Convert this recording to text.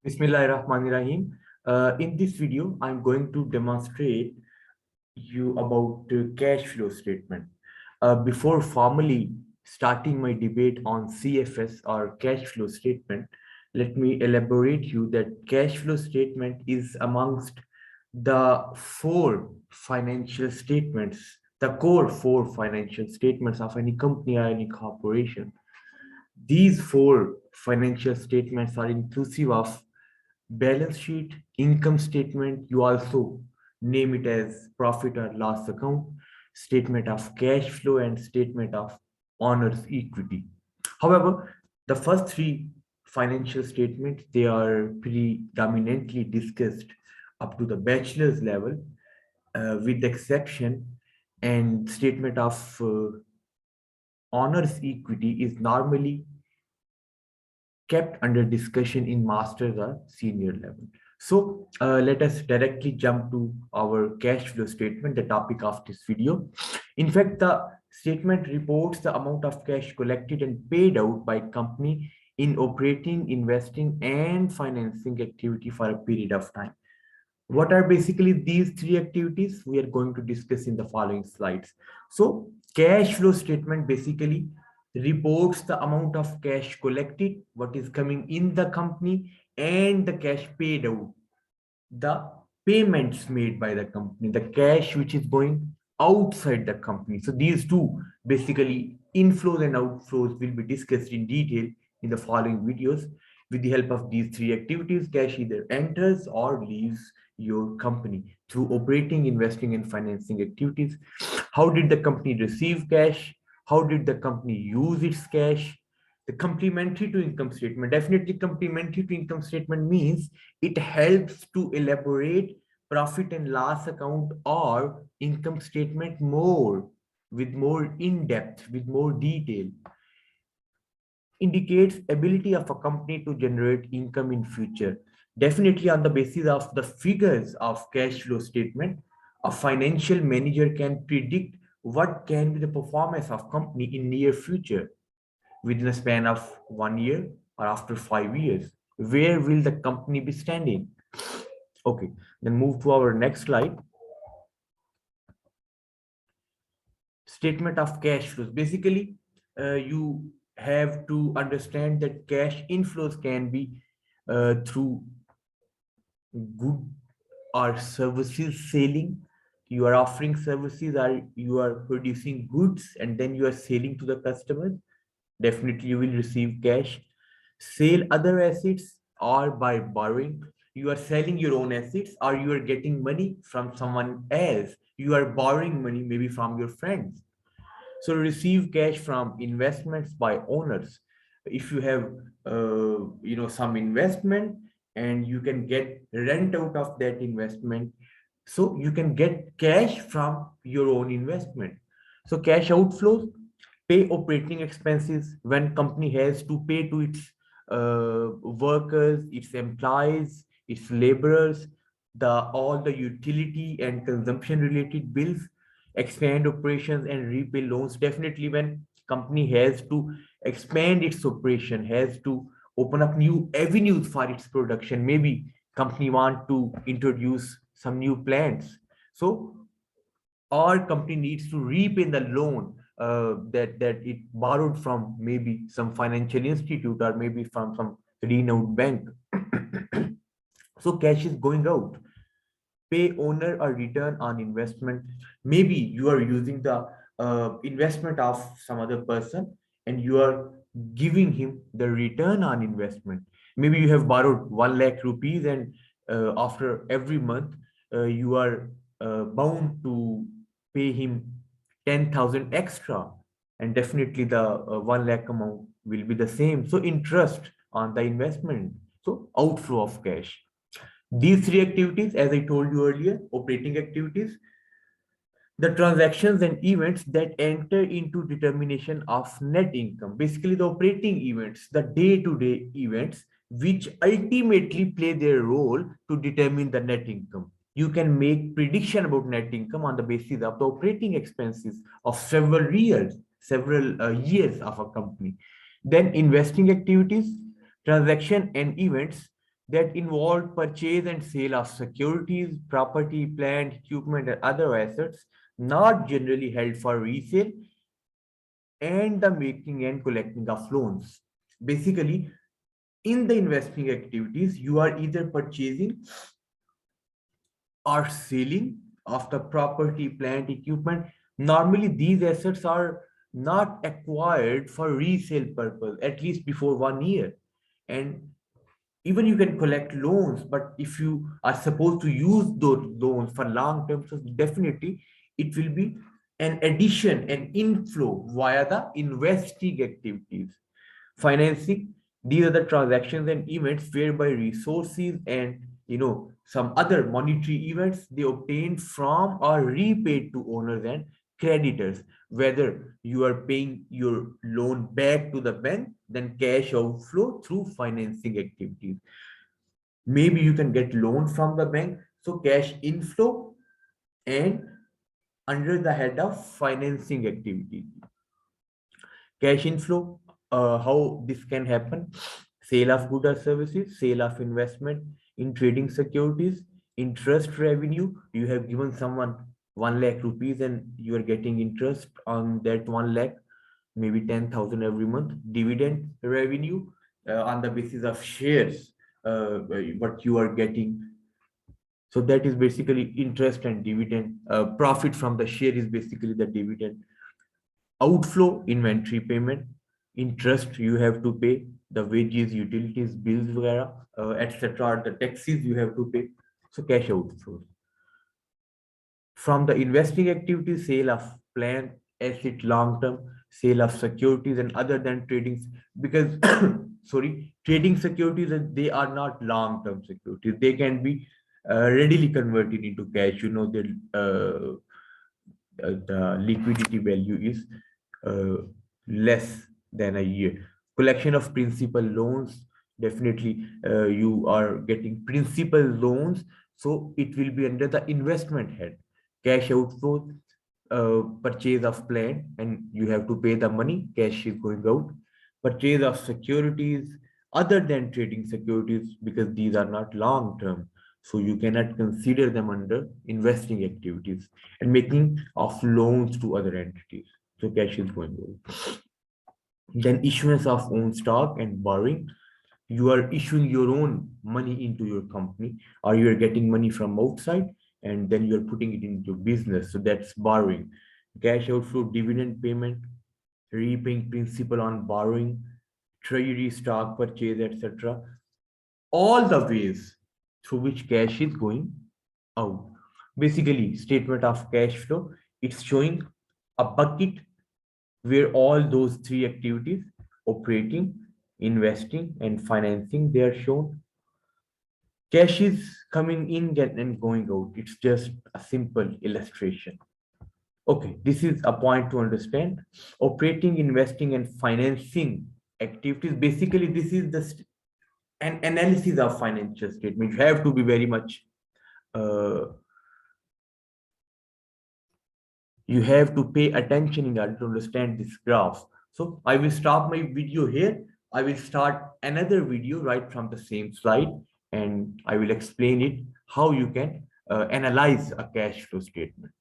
Bismillahirrahmanirrahim. In this video, I'm going to demonstrate you about cash flow statement. Before formally starting my debate on CFS or cash flow statement, let me elaborate you that cash flow statement is amongst the four financial statements, the core four financial statements of any company or any corporation. These four financial statements are inclusive of balance sheet, income statement, you also name it as profit or loss account, statement of cash flow, and statement of owner's equity. However, the first three financial statements, they are predominantly discussed up to the bachelor's level, with the exception and statement of owner's equity is normally kept under discussion in master's or senior level. So let us directly jump to our cash flow statement, the topic of this video. In fact, the statement reports the amount of cash collected and paid out by company in operating, investing, and financing activity for a period of time. What are basically these three activities? We are going to discuss in the following slides. So cash flow statement basically reports the amount of cash collected, what is coming in the company, and the cash paid out, the payments made by the company, the cash which is going outside the company. So these two basically inflows and outflows will be discussed in detail in the following videos. With the help of these three activities, cash either enters or leaves your company through operating, investing, and financing activities. How did the company receive cash? How did the company use its cash? The complementary to income statement, definitely complementary to income statement means it helps to elaborate profit and loss account or income statement more, with more in-depth, with more detail. Indicates ability of a company to generate income in future. Definitely on the basis of the figures of cash flow statement, a financial manager can predict what can be the performance of company in near future, within a span of 1 year or after 5 years. Where will the company be standing? Okay, then move to our next slide. Statement of cash flows. Basically, you have to understand that cash inflows can be through good or services selling. You are offering services or you are producing goods and then you are selling to the customers. Definitely you will receive cash. Sell other assets or by borrowing. You are selling your own assets or you are getting money from someone else. You are borrowing money maybe from your friends. So receive cash from investments by owners. If you have some investment and you can get rent out of that investment, so you can get cash from your own investment. So cash outflows, pay operating expenses when company has to pay to its workers, its employees, its laborers, the all the utility and consumption related bills, expand operations and repay loans. Definitely when company has to expand its operation, has to open up new avenues for its production, maybe company want to introduce some new plants, so our company needs to repay the loan that it borrowed from maybe some financial institute or maybe from some renowned bank. So cash is going out. Pay owner a return on investment. Maybe you are using the investment of some other person and you are giving him the return on investment. Maybe you have borrowed 1 lakh rupees and after every month you are bound to pay him 10,000 extra, and definitely the 1 lakh amount will be the same. So interest on the investment. So outflow of cash. These three activities, as I told you earlier, operating activities, the transactions and events that enter into determination of net income. Basically, the operating events, the day-to-day events, which ultimately play their role to determine the net income. You can make prediction about net income on the basis of the operating expenses of several years of a company. Then investing activities, transaction and events that involved purchase and sale of securities, property, plant, equipment, and other assets not generally held for resale, and the making and collecting of loans. Basically, in the investing activities, you are either purchasing or selling of the property, plant, equipment. Normally, these assets are not acquired for resale purpose, at least before 1 year. And even you can collect loans, but if you are supposed to use those loans for long term, so definitely it will be an addition, an inflow via the investing activities. Financing, these are the transactions and events whereby resources and some other monetary events they obtained from or repaid to owners and creditors. Whether you are paying your loan back to the bank, then cash outflow through financing activities. Maybe you can get loan from the bank, so cash inflow, and under the head of financing activity. Cash inflow, how this can happen: sale of goods or services, sale of investment in trading securities, interest revenue. You have given someone 1 lakh rupees and you are getting interest on that 1 lakh, maybe 10,000 every month. Dividend revenue, on the basis of shares, what you are getting. So that is basically interest and dividend. Profit from the share is basically the dividend. Outflow, inventory payment, interest you have to pay, the wages, utilities, bills, etc. The taxes you have to pay. So cash outflow. From the investing activity, sale of plant, asset, long term, sale of securities and other than trading, because sorry, trading securities, they are not long term securities. They can be readily converted into cash. The liquidity value is less than a year. Collection of principal loans, definitely you are getting principal loans, so it will be under the investment head. Cash outflow, purchase of plant, and you have to pay the money, cash is going out. Purchase of securities other than trading securities, because these are not long term, so you cannot consider them under investing activities. And making of loans to other entities, so cash is going out. Then issuance of own stock and borrowing, you are issuing your own money into your company, or you are getting money from outside and then you're putting it into business, so that's borrowing. Cash outflow, dividend payment, repaying principal on borrowing, treasury stock purchase, etc. All the ways through which cash is going out. Basically, statement of cash flow, it's showing a bucket where all those three activities, operating, investing, and financing, they are shown. Cash is coming in and going out. It's just a simple illustration. Okay, this is a point to understand. Operating, investing, and financing activities. Basically, this is an analysis of financial statement. You have to be very much you have to pay attention in order to understand this graph. So I will stop my video here. I will start another video right from the same slide, and I will explain it how you can analyze a cash flow statement.